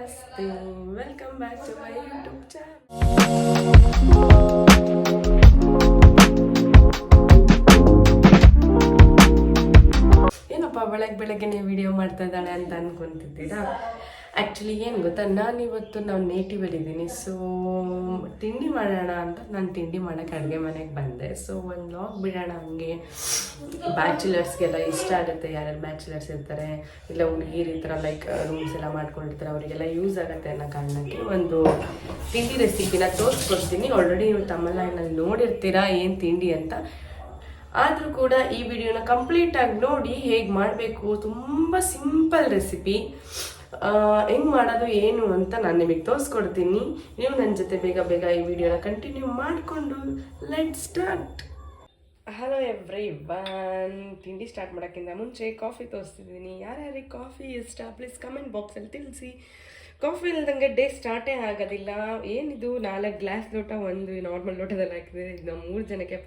Namaste. Welcome back to my YouTube channel. ಏನಪ್ಪ ಬೆಳಗ್ಗೆನೆ video ಮಾಡ್ತಾ ಇದ್ದಾಳೆ ಅಂತ ಅನ್ಕೊಂತಿದ್ದೀರಾ? ಆ್ಯಕ್ಚುಲಿ ಏನು ಗೊತ್ತಾ, ನಾನಿವತ್ತು ನಾವು ನೇಟಿವಲ್ಲಿದ್ದೀನಿ. ಸೊ ತಿಂಡಿ ಮಾಡೋಣ ಅಂತ ನಾನು ತಿಂಡಿ ಮಾಡೋಕ್ಕೆ ಅಡುಗೆ ಮನೆಗೆ ಬಂದೆ. ಸೊ ಒಂದು ಲಾಗ್ ಬಿಡೋಣ, ಹಂಗೆ ಬ್ಯಾಚುಲರ್ಸ್ಗೆಲ್ಲ ಇಷ್ಟ ಆಗುತ್ತೆ. ಯಾರ್ಯಾರು ಬ್ಯಾಚುಲರ್ಸ್ ಇರ್ತಾರೆ, ಇಲ್ಲ ಹುಡುಗಿರು ಈ ಥರ ಲೈಕ್ ರೂಮ್ಸ್ ಎಲ್ಲ ಮಾಡ್ಕೊಂಡಿರ್ತಾರೆ, ಅವರಿಗೆಲ್ಲ ಯೂಸ್ ಆಗುತ್ತೆ ಅನ್ನೋ ಕಾರಣಕ್ಕೆ ಒಂದು ತಿಂಡಿ ರೆಸಿಪಿನ ತೋರಿಸ್ಕೊಡ್ತೀನಿ. ಆಲ್ರೆಡಿ ನೀವು ತಮಿಳ್ನಾಡಿನಲ್ಲಿ ನೋಡಿರ್ತೀರಾ ಏನು ತಿಂಡಿ ಅಂತ. ಆದರೂ ಕೂಡ ಈ ವಿಡಿಯೋನ ಕಂಪ್ಲೀಟಾಗಿ ನೋಡಿ ಹೇಗೆ ಮಾಡಬೇಕು. ತುಂಬ ಸಿಂಪಲ್ ರೆಸಿಪಿ, ಹೆಂಗೆ ಮಾಡೋದು ಏನು ಅಂತ ನಾನು ನಿಮಗೆ ತೋರಿಸ್ಕೊಡ್ತೀನಿ. ನೀವು ನನ್ನ ಜೊತೆ ಬೇಗ ಬೇಗ ಈ ವಿಡಿಯೋನ ಕಂಟಿನ್ಯೂ ಮಾಡಿಕೊಂಡು let start. Hello every one. ತಿಂಡಿ ಸ್ಟಾರ್ಟ್ ಮಾಡೋಕ್ಕಿಂತ ಮುಂಚೆ ಕಾಫಿ ತೋರಿಸ್ತಿದ್ದೀನಿ. ಯಾರ್ಯಾರಿಗೆ ಕಾಫಿ ಇಷ್ಟ ಪ್ಲೀಸ್ ಕಮೆಂಟ್ ಬಾಕ್ಸಲ್ಲಿ ತಿಳಿಸಿ. ಕಾಫಿ ಇಲ್ದಂಗೆ ಡೇ ಸ್ಟಾರ್ಟೇ ಆಗೋದಿಲ್ಲ. ಏನಿದು 4 ಗ್ಲಾಸ್ ಲೋಟ, ಒಂದು ನಾರ್ಮಲ್ ಲೋಟದಲ್ಲಿ ಹಾಕಿದೆ. ಇದು ನಮ್ಮ 3 ಜನಕ್ಕೆ,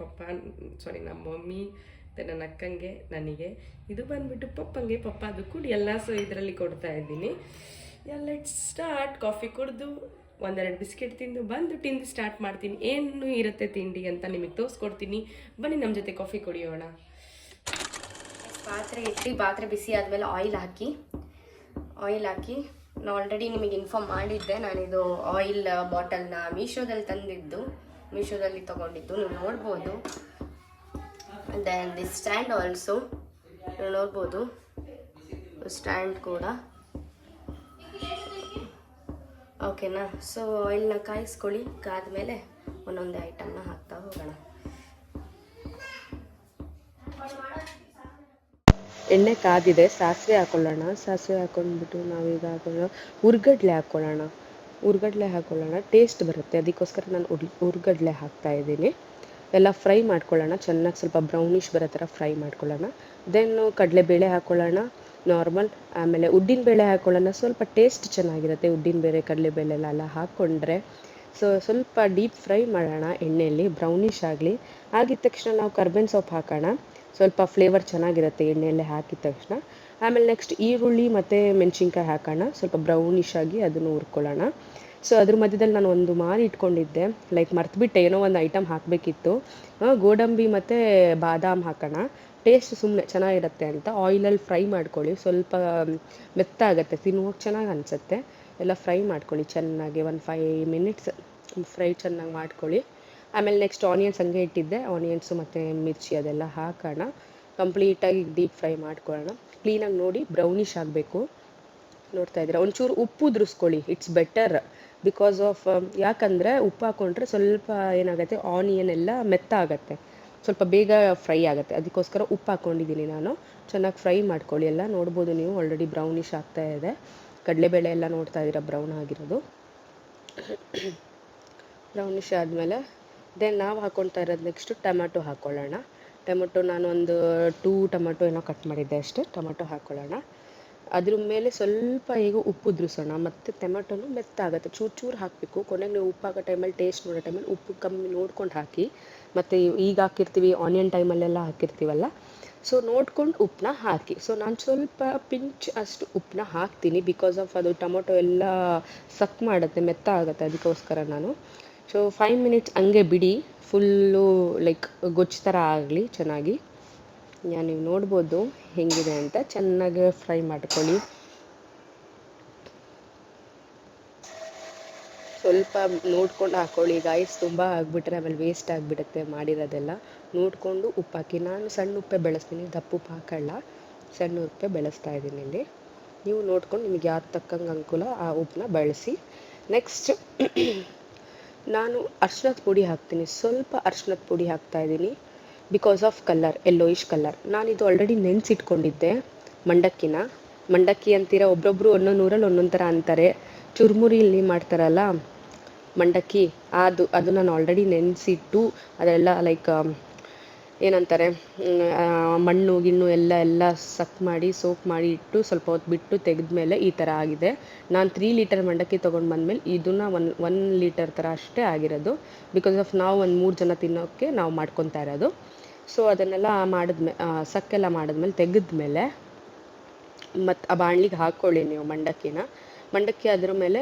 ನಮ್ಮ ಮಮ್ಮಿ ಮತ್ತು ನನ್ನ ಅಕ್ಕಂಗೆ, ನನಗೆ. ಇದು ಬಂದುಬಿಟ್ಟು ಪಪ್ಪ ಅದು ಕುಡಿಯಲ್ಲ, ಸೊ ಇದರಲ್ಲಿ ಕೊಡ್ತಾ ಇದ್ದೀನಿ. Let's start. ಕಾಫಿ ಕುಡಿದು 1-2 ಬಿಸ್ಕೆಟ್ ತಿಂದು ಬಂದು ತಿಂದು ಸ್ಟಾರ್ಟ್ ಮಾಡ್ತೀನಿ. ಏನು ಇರುತ್ತೆ ತಿಂಡಿ ಅಂತ ನಿಮಗೆ ತೋರಿಸ್ಕೊಡ್ತೀನಿ. ಬನ್ನಿ ನಮ್ಮ ಜೊತೆ ಕಾಫಿ ಕುಡಿಯೋಣ. ಪಾತ್ರೆ ಇಟ್ಟು ಪಾತ್ರೆ ಬಿಸಿ ಆದಮೇಲೆ ಆಯಿಲ್ ಹಾಕಿ ನಾನು ಆಲ್ರೆಡಿ ನಿಮಗೆ ಇನ್ಫಾರ್ಮ್ ಮಾಡಿದ್ದೆ. ನಾನಿದು ಆಯಿಲ್ ಬಾಟಲ್ನ ಮೀಶೋದಲ್ಲಿ ತೊಗೊಂಡಿದ್ದು, ನೀವು ನೋಡ್ಬೋದು. ದೆನ್ ದಿಸ್ ಸ್ಟ್ಯಾಂಡ್ ಆಲ್ಸೋ ನೀವು ನೋಡ್ಬೋದು, ಸ್ಟ್ಯಾಂಡ್ ಕೂಡ ಓಕೆನಾ. ಸೊ ಆಯಿಲ್ನ ಕಾಯಿಸ್ಕೊಳ್ಳಿ. ಕಾದ್ಮೇಲೆ ಒಂದೊಂದೇ ಐಟಮ್ನ ಹಾಕ್ತಾ ಹೋಗೋಣ. ಎಣ್ಣೆ ಕಾದಿದೆ, ಸಾಸಿವೆ ಹಾಕೊಳ್ಳೋಣ. ಸಾಸಿವೆ ಹಾಕೊಂಡ್ಬಿಟ್ಟು ನಾವೀಗ ಹುರ್ಗಡ್ಲೆ ಹಾಕೊಳ್ಳೋಣ. ಟೇಸ್ಟ್ ಬರುತ್ತೆ, ಅದಕ್ಕೋಸ್ಕರ ನಾನು ಹುರ್ಗಡ್ಲೆ ಹಾಕ್ತಾ ಇದ್ದೀನಿ. ಎಲ್ಲ ಫ್ರೈ ಮಾಡ್ಕೊಳ್ಳೋಣ ಚೆನ್ನಾಗಿ, ಸ್ವಲ್ಪ ಬ್ರೌನಿಷ್ ಬರೋ ಥರ ಫ್ರೈ ಮಾಡ್ಕೊಳ್ಳೋಣ. ದೆನ್ ಕಡಲೆಬೇಳೆ ಹಾಕ್ಕೊಳ್ಳೋಣ ನಾರ್ಮಲ್. ಆಮೇಲೆ ಉದ್ದಿನಬೇಳೆ ಹಾಕ್ಕೊಳ್ಳೋಣ, ಸ್ವಲ್ಪ ಟೇಸ್ಟ್ ಚೆನ್ನಾಗಿರುತ್ತೆ ಉದ್ದಿನಬೇಳೆ ಕಡಲೆಬೇಳೆ ಎಲ್ಲ ಹಾಕ್ಕೊಂಡ್ರೆ. ಸೊ ಸ್ವಲ್ಪ ಡೀಪ್ ಫ್ರೈ ಮಾಡೋಣ ಎಣ್ಣೆಯಲ್ಲಿ, ಬ್ರೌನಿಷ್ ಆಗಲಿ. ಆಗಿದ ತಕ್ಷಣ ನಾವು ಕರ್ಬೇವಿನ ಸೊಪ್ಪು ಹಾಕೋಣ, ಸ್ವಲ್ಪ ಫ್ಲೇವರ್ ಚೆನ್ನಾಗಿರುತ್ತೆ ಎಣ್ಣೆಯಲ್ಲೇ ಹಾಕಿದ ತಕ್ಷಣ. ಆಮೇಲೆ ನೆಕ್ಸ್ಟ್ ಈರುಳ್ಳಿ ಮತ್ತು ಮೆಣಸಿನ್ಕಾಯಿ ಹಾಕೋಣ, ಸ್ವಲ್ಪ ಬ್ರೌನಿಷ್ ಆಗಿ ಅದನ್ನು ಹುರ್ಕೊಳ್ಳೋಣ. ಸೊ ಅದ್ರ ಮಧ್ಯದಲ್ಲಿ ನಾನು ಒಂದು ಮಾರಿ ಇಟ್ಕೊಂಡಿದ್ದೆ, ಲೈಕ್ ಮರ್ತುಬಿಟ್ಟೆ, ಏನೋ ಒಂದು ಐಟಮ್ ಹಾಕಬೇಕಿತ್ತು. ಗೋಡಂಬಿ ಮತ್ತು ಬಾದಾಮ್ ಹಾಕೋಣ, ಟೇಸ್ಟ್ ಸುಮ್ಮನೆ ಚೆನ್ನಾಗಿರುತ್ತೆ ಅಂತ. ಆಯಿಲಲ್ಲಿ ಫ್ರೈ ಮಾಡ್ಕೊಳ್ಳಿ, ಸ್ವಲ್ಪ ಮೆತ್ತಾಗುತ್ತೆ, ತಿನ್ನುವಾಗ ಚೆನ್ನಾಗಿ ಅನಿಸುತ್ತೆ. ಎಲ್ಲ ಫ್ರೈ ಮಾಡ್ಕೊಳ್ಳಿ ಚೆನ್ನಾಗಿ, 5 ಮಿನಿಟ್ಸ್ ಫ್ರೈ ಚೆನ್ನಾಗಿ ಮಾಡ್ಕೊಳ್ಳಿ. ಆಮೇಲೆ ನೆಕ್ಸ್ಟ್ ಆನಿಯನ್ಸ್ ಹಂಗೆ ಇಟ್ಟಿದ್ದೆ, ಆನಿಯನ್ಸು ಮತ್ತು ಮಿರ್ಚಿ ಅದೆಲ್ಲ ಹಾಕೋಣ. ಕಂಪ್ಲೀಟಾಗಿ ಡೀಪ್ ಫ್ರೈ ಮಾಡ್ಕೊಳ್ಳೋಣ. ಕ್ಲೀನಾಗಿ ನೋಡಿ ಬ್ರೌನಿಷ್ ಆಗಬೇಕು, ನೋಡ್ತಾ ಇದ್ದೀರಾ. ಒಂಚೂರು ಉಪ್ಪು ಉದುರಿಸ್ಕೊಳ್ಳಿ, ಇಟ್ಸ್ ಬೆಟರ್ ಬಿಕಾಸ್ ಆಫ್, ಯಾಕಂದರೆ ಉಪ್ಪು ಹಾಕ್ಕೊಂಡ್ರೆ ಸ್ವಲ್ಪ ಏನಾಗುತ್ತೆ, ಆನಿಯನ್ ಎಲ್ಲ ಮೆತ್ತ ಆಗುತ್ತೆ, ಸ್ವಲ್ಪ ಬೇಗ ಫ್ರೈ ಆಗುತ್ತೆ. ಅದಕ್ಕೋಸ್ಕರ ಉಪ್ಪು ಹಾಕ್ಕೊಂಡಿದ್ದೀನಿ ನಾನು. ಚೆನ್ನಾಗಿ ಫ್ರೈ ಮಾಡ್ಕೊಳ್ಳಿ. ಎಲ್ಲ ನೋಡ್ಬೋದು ನೀವು, ಆಲ್ರೆಡಿ ಬ್ರೌನಿಷ್ ಆಗ್ತಾ ಇದೆ. ಕಡಲೆಬೇಳೆ ಎಲ್ಲ ನೋಡ್ತಾ ಇದ್ದೀರಾ ಬ್ರೌನ್ ಆಗಿರೋದು. ಬ್ರೌನಿಷ್ ಆದಮೇಲೆ ದೆನ್ ನಾವು ಹಾಕ್ಕೊಳ್ತಾ ಇರೋದು ನೆಕ್ಸ್ಟು ಟೊಮ್ಯಾಟೊ ಹಾಕ್ಕೊಳ್ಳೋಣ. ಟೊಮೆಟೊ ನಾನು ಒಂದು 2 ಟೊಮೆಟೊ ಏನೋ ಕಟ್ ಮಾಡಿದ್ದೆ ಅಷ್ಟೇ. ಟೊಮೆಟೊ ಹಾಕ್ಕೊಳ್ಳೋಣ. ಅದ್ರ ಮೇಲೆ ಸ್ವಲ್ಪ ಈಗ ಉಪ್ಪು ಉದುರಿಸೋಣ, ಮತ್ತು ಟೊಮೆಟೊನು ಮೆತ್ತಾಗುತ್ತೆ. ಚೂರು ಹಾಕಬೇಕು. ಕೊನೆಗೆ ನೀವು ಉಪ್ಪು ಹಾಕೋ ಟೈಮಲ್ಲಿ, ಟೇಸ್ಟ್ ಮಾಡೋ ಟೈಮಲ್ಲಿ ಉಪ್ಪು ಕಮ್ಮಿ ನೋಡ್ಕೊಂಡು ಹಾಕಿ. ಮತ್ತು ಈಗ ಹಾಕಿರ್ತೀವಿ ಆನಿಯನ್ ಟೈಮಲ್ಲೆಲ್ಲ ಹಾಕಿರ್ತೀವಲ್ಲ, ಸೊ ನೋಡ್ಕೊಂಡು ಉಪ್ಪನ್ನ ಹಾಕಿ. ಸೊ ನಾನು ಸ್ವಲ್ಪ ಪಿಂಚ್ ಅಷ್ಟು ಉಪ್ಪನ್ನ ಹಾಕ್ತೀನಿ, ಬಿಕಾಸ್ ಆಫ್ ಅದು ಟೊಮೊಟೊ ಎಲ್ಲ ಸಕ್ ಮಾಡುತ್ತೆ, ಮೆತ್ತ ಆಗುತ್ತೆ, ಅದಕ್ಕೋಸ್ಕರ ನಾನು. ಸೊ 5 ಮಿನಿಟ್ಸ್ ಹಂಗೆ ಬಿಡಿ, ಫುಲ್ಲು ಲೈಕ್ ಗೊಜ್ಜು ಥರ ಆಗಲಿ ಚೆನ್ನಾಗಿ. ನೀವು ನೋಡ್ಬೋದು ಹೆಂಗಿದೆ ಅಂತ. ಚೆನ್ನಾಗಿ ಫ್ರೈ ಮಾಡ್ಕೊಳ್ಳಿ. ಸ್ವಲ್ಪ ನೋಡ್ಕೊಂಡು ಹಾಕ್ಕೊಳ್ಳಿ ಗಾಯ್ಸ್, ತುಂಬ ಆಗಿಬಿಟ್ರೆ ಆಮೇಲೆ ವೇಸ್ಟ್ ಆಗಿಬಿಡುತ್ತೆ ಮಾಡಿರೋದೆಲ್ಲ. ನೋಡಿಕೊಂಡು ಉಪ್ಪು ಹಾಕಿ. ನಾನು ಸಣ್ಣ ಉಪ್ಪೇ ಬೆಳೆಸ್ತೀನಿ, ದಪ್ಪ ಉಪ್ಪು ಹಾಕೋಲ್ಲ, ಸಣ್ಣ ಉಪ್ಪೇ ಬೆಳೆಸ್ತಾ ಇದ್ದೀನಿ ಇಲ್ಲಿ. ನೀವು ನೋಡ್ಕೊಂಡು ನಿಮಗೆ ಯಾವ್ದು ತಕ್ಕಂಗೆ ಅನುಕೂಲ ಆ ಉಪ್ಪನ್ನ ಬಳಸಿ. ನೆಕ್ಸ್ಟ್ ನಾನು ಅರ್ಶಿನದ ಪುಡಿ ಹಾಕ್ತೀನಿ, ಸ್ವಲ್ಪ ಅರ್ಶಿನದ ಪುಡಿ ಹಾಕ್ತಾಯಿದ್ದೀನಿ, because of colour, yellowish colour. ನಾನಿದು ಆಲ್ರೆಡಿ ನೆನೆಸಿಟ್ಕೊಂಡಿದ್ದೆ ಮಂಡಕ್ಕಿ ಅಂತೀರ, ಒಬ್ಬೊಬ್ಬರು ಒಂದೊಂದು ಊರಲ್ಲಿ ಒಂದೊಂದು ಥರ ಅಂತಾರೆ. ಚುರುಮುರಿಯಲ್ಲಿ ಮಾಡ್ತಾರಲ್ಲ ಮಂಡಕ್ಕಿ, ಅದು ನಾನು ಆಲ್ರೆಡಿ ನೆನೆಸಿಟ್ಟು ಅದೆಲ್ಲ ಲೈಕ್ ಏನಂತಾರೆ, ಮಣ್ಣು ಗಿಣ್ಣು ಎಲ್ಲ ಸಕ್ ಮಾಡಿ ಸೋಪ್ ಮಾಡಿ ಇಟ್ಟು ಸ್ವಲ್ಪ ಹೊತ್ತು ಬಿಟ್ಟು ತೆಗೆದ್ಮೇಲೆ ಈ ಥರ ಆಗಿದೆ. ನಾನು 3 ಲೀಟರ್ ಮಂಡಕ್ಕಿ ತೊಗೊಂಡು ಬಂದಮೇಲೆ ಇದನ್ನು 1 ಲೀಟರ್ ಥರ ಅಷ್ಟೇ ಆಗಿರೋದು, ಬಿಕಾಸ್ ಆಫ್ ನಾವು ಒಂದು 3 ಜನ ತಿನ್ನೋಕ್ಕೆ ನಾವು ಮಾಡ್ಕೊತಾ ಇರೋದು. ಸೊ ಅದನ್ನೆಲ್ಲ ಸಕ್ಕೆಲ್ಲ ಮಾಡಿದ್ಮೇಲೆ ತೆಗೆದ್ಮೇಲೆ ಮತ್ತು ಆ ಬಾಣಲಿಗೆ ಹಾಕ್ಕೊಳ್ಳಿ ನೀವು ಮಂಡಕ್ಕಿನ. ಮಂಡಕ್ಕಿ ಅದ್ರ ಮೇಲೆ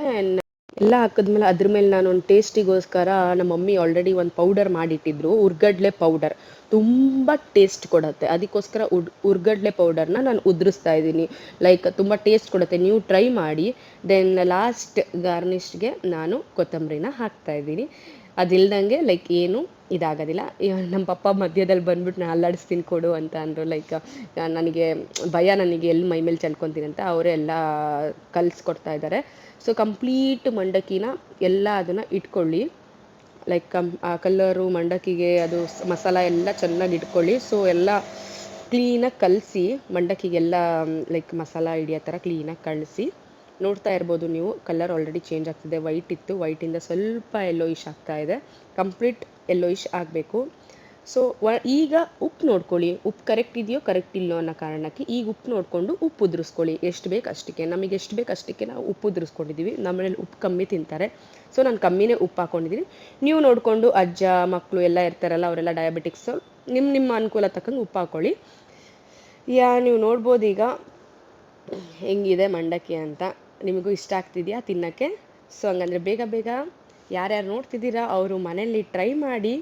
ಎಲ್ಲ ಹಾಕಿದ್ಮೇಲೆ ಅದ್ರ ಮೇಲೆ ನಾನು ಒಂದು ಟೇಸ್ಟಿಗೋಸ್ಕರ ನಮ್ಮ ಮಮ್ಮಿ ಆಲ್ರೆಡಿ ಒಂದು ಪೌಡರ್ ಮಾಡಿಟ್ಟಿದ್ರು, ಉರ್ಗಡ್ಲೆ ಪೌಡರ್. ತುಂಬ ಟೇಸ್ಟ್ ಕೊಡುತ್ತೆ, ಅದಕ್ಕೋಸ್ಕರ ಉರ್ಗಡ್ಲೆ ಪೌಡರ್ನ ನಾನು ಉದುರಿಸ್ತಾ ಇದ್ದೀನಿ. ಲೈಕ್ ತುಂಬ ಟೇಸ್ಟ್ ಕೊಡುತ್ತೆ, ನೀವು ಟ್ರೈ ಮಾಡಿ. ದೆನ್ ಲಾಸ್ಟ್ ಗಾರ್ನಿಷ್ಗೆ ನಾನು ಕೊತ್ತಂಬರಿನ ಹಾಕ್ತಾ ಇದ್ದೀನಿ. ಅದಿಲ್ದಂಗೆ ಲೈಕ್ ಏನು ಇದಾಗೋದಿಲ್ಲ. ನಮ್ಮ ಪಪ್ಪ ಮಧ್ಯದಲ್ಲಿ ಬಂದ್ಬಿಟ್ಟು ನಾನು ಅಲ್ಲಾಡಿಸ್ತೀನಿ ಕೊಡು ಅಂತ ಅಂದರು. ಲೈಕ್ ನನಗೆ ಭಯ, ನನಗೆ ಎಲ್ಲಿ ಮೈ ಮೇಲೆ ಚೆಲ್ಕೊತೀನಿ ಅಂತ ಅವರೇ ಎಲ್ಲ ಕಲಿಸ್ಕೊಡ್ತಾ ಇದ್ದಾರೆ. ಸೊ ಕಂಪ್ಲೀಟ್ ಮಂಡಕ್ಕಿನ ಎಲ್ಲ ಅದನ್ನು ಇಟ್ಕೊಳ್ಳಿ. ಲೈಕ್ ಆ ಕಲ್ಲರು ಮಂಡಕ್ಕಿಗೆ ಅದು ಮಸಾಲ ಎಲ್ಲ ಚೆನ್ನಾಗಿ ಇಟ್ಕೊಳ್ಳಿ. ಸೊ ಎಲ್ಲ ಕ್ಲೀನಾಗಿ ಕಲಸಿ ಮಂಡಕ್ಕಿಗೆಲ್ಲ ಲೈಕ್ ಮಸಾಲ ಹಿಡಿಯೋ ಥರ ಕ್ಲೀನಾಗಿ ಕಳಿಸಿ. ನೋಡ್ತಾ ಇರ್ಬೋದು ನೀವು, ಕಲರ್ ಆಲ್ರೆಡಿ ಚೇಂಜ್ ಆಗ್ತಿದೆ. ವೈಟ್ ಇತ್ತು, ವೈಟಿಂದ ಸ್ವಲ್ಪ ಯೆಲ್ಲೋಯಿಶ್ ಆಗ್ತಾ ಇದೆ. ಕಂಪ್ಲೀಟ್ ಯೆಲ್ಲೋಯಿಶ್ ಆಗಬೇಕು. ಸೊ ಈಗ ಉಪ್ಪು ನೋಡ್ಕೊಳ್ಳಿ, ಉಪ್ಪು ಕರೆಕ್ಟ್ ಇದೆಯೋ ಕರೆಕ್ಟ್ ಇಲ್ಲೋ ಅನ್ನೋ ಕಾರಣಕ್ಕೆ ಈಗ ಉಪ್ಪು ನೋಡಿಕೊಂಡು ಉಪ್ಪು ಉದುರಿಸ್ಕೊಳ್ಳಿ. ಎಷ್ಟು ಬೇಕು ಅಷ್ಟಕ್ಕೆ, ನಮಗೆ ಎಷ್ಟು ಬೇಕು ಅಷ್ಟಕ್ಕೆ ನಾವು ಉಪ್ಪು ಉದುರಿಸ್ಕೊಂಡಿದ್ದೀವಿ. ನಮ್ಮನೇಲಿ ಉಪ್ಪು ಕಮ್ಮಿ ತಿಂತಾರೆ, ಸೊ ನಾನು ಕಮ್ಮಿನೇ ಉಪ್ಪು ಹಾಕ್ಕೊಂಡಿದ್ದೀನಿ. ನೀವು ನೋಡಿಕೊಂಡು ಅಜ್ಜ ಮಕ್ಕಳು ಎಲ್ಲ ಇರ್ತಾರಲ್ಲ, ಅವರೆಲ್ಲ ಡಯಾಬಿಟಿಕ್ಸು, ನಿಮ್ಮ ಅನುಕೂಲ ತಕ್ಕಂಗೆ ಉಪ್ಪು ಹಾಕ್ಕೊಳ್ಳಿ. ನೀವು ನೋಡ್ಬೋದು ಈಗ ಹೆಂಗಿದೆ ಮಂಡಕ್ಕಿ ಅಂತ. ನಿಮಗೂ ಇಷ್ಟ ಆಗ್ತಿದೆಯಾ ತಿನ್ನೋಕ್ಕೆ? ಸೊ ಹಂಗಂದರೆ ಬೇಗ ಬೇಗ ಯಾರ್ಯಾರು ನೋಡ್ತಿದ್ದೀರಾ ಅವರು ಮನೇಲಿ ಟ್ರೈ ಮಾಡಿ,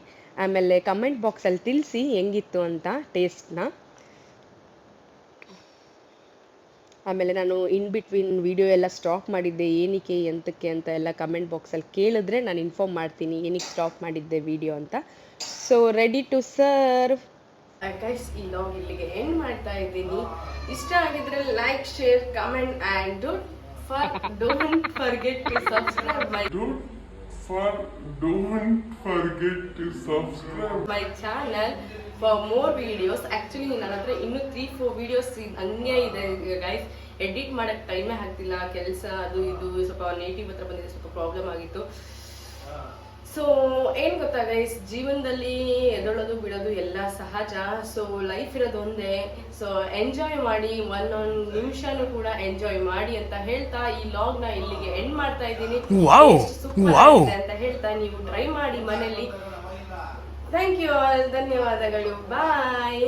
ಆಮೇಲೆ ಕಮೆಂಟ್ ಬಾಕ್ಸಲ್ಲಿ ತಿಳಿಸಿ ಹೆಂಗಿತ್ತು ಅಂತ ಟೇಸ್ಟ್ನ. ಆಮೇಲೆ ನಾನು ಇನ್ ಬಿಟ್ವೀನ್ ವಿಡಿಯೋ ಎಲ್ಲ ಸ್ಟಾಪ್ ಮಾಡಿದ್ದೆ, ಏನಕ್ಕೆ ಎಂತಕ್ಕೆ ಅಂತ ಎಲ್ಲ ಕಮೆಂಟ್ ಬಾಕ್ಸಲ್ಲಿ ಕೇಳಿದ್ರೆ ನಾನು ಇನ್ಫಾರ್ಮ್ ಮಾಡ್ತೀನಿ ಏನಕ್ಕೆ ಸ್ಟಾಪ್ ಮಾಡಿದ್ದೆ ವಿಡಿಯೋ ಅಂತ. So ready to serve. Guys, ಈ ಲಾಗ್ ಇಲ್ಲಿಗೆ ಎಂಡ್ ಮಾಡ್ತಾ ಇದ್ದೀನಿ. ಇಷ್ಟ ಆಗಿದ್ರೆ like, share, comment and don't forget to subscribe my channel for more videos. Actually ನನ್ನ ಹತ್ರ ಇನ್ನೂ 3-4 videos ಹಂಗೆ ಇದೆ ಗೈಸ್. ಎಡಿಟ್ ಮಾಡೋಕ್ಕೆ ಟೈಮೇ ಆಗ್ತಿಲ್ಲ, ಕೆಲಸ ಅದು ಇದು ಸ್ವಲ್ಪ ನೇಟಿವ್ ಹತ್ರ ಬಂದಿದೆ, ಸ್ವಲ್ಪ ಪ್ರಾಬ್ಲಮ್ ಆಗಿತ್ತು. ಸೊ ಏನು ಗೊತ್ತಾ ಗೈಸ್, ಜೀವನದಲ್ಲಿ ಎದೊಳೋದು ಬಿಡೋದು ಎಲ್ಲ ಸಹಜ. ಸೊ ಲೈಫ್ ಇರೋದು ಒಂದೇ. ಸೊ ಎಂಜಾಯ್ ಮಾಡಿ, ಒಂದೊಂದು ನಿಮಿಷನೂ ಕೂಡ ಎಂಜಾಯ್ ಮಾಡಿ ಅಂತ ಹೇಳ್ತಾ ಈ ಲಾಗ್ನ ಇಲ್ಲಿಗೆ ಎಂಡ್ ಮಾಡ್ತಾ ಇದ್ದೀನಿ. ಅಂತ ಹೇಳ್ತಾ ನೀವು ಟ್ರೈ ಮಾಡಿ ಮನೇಲಿ. ಥ್ಯಾಂಕ್ ಯು ಆಲ್, ಧನ್ಯವಾದಗಳು, ಬಾಯ್.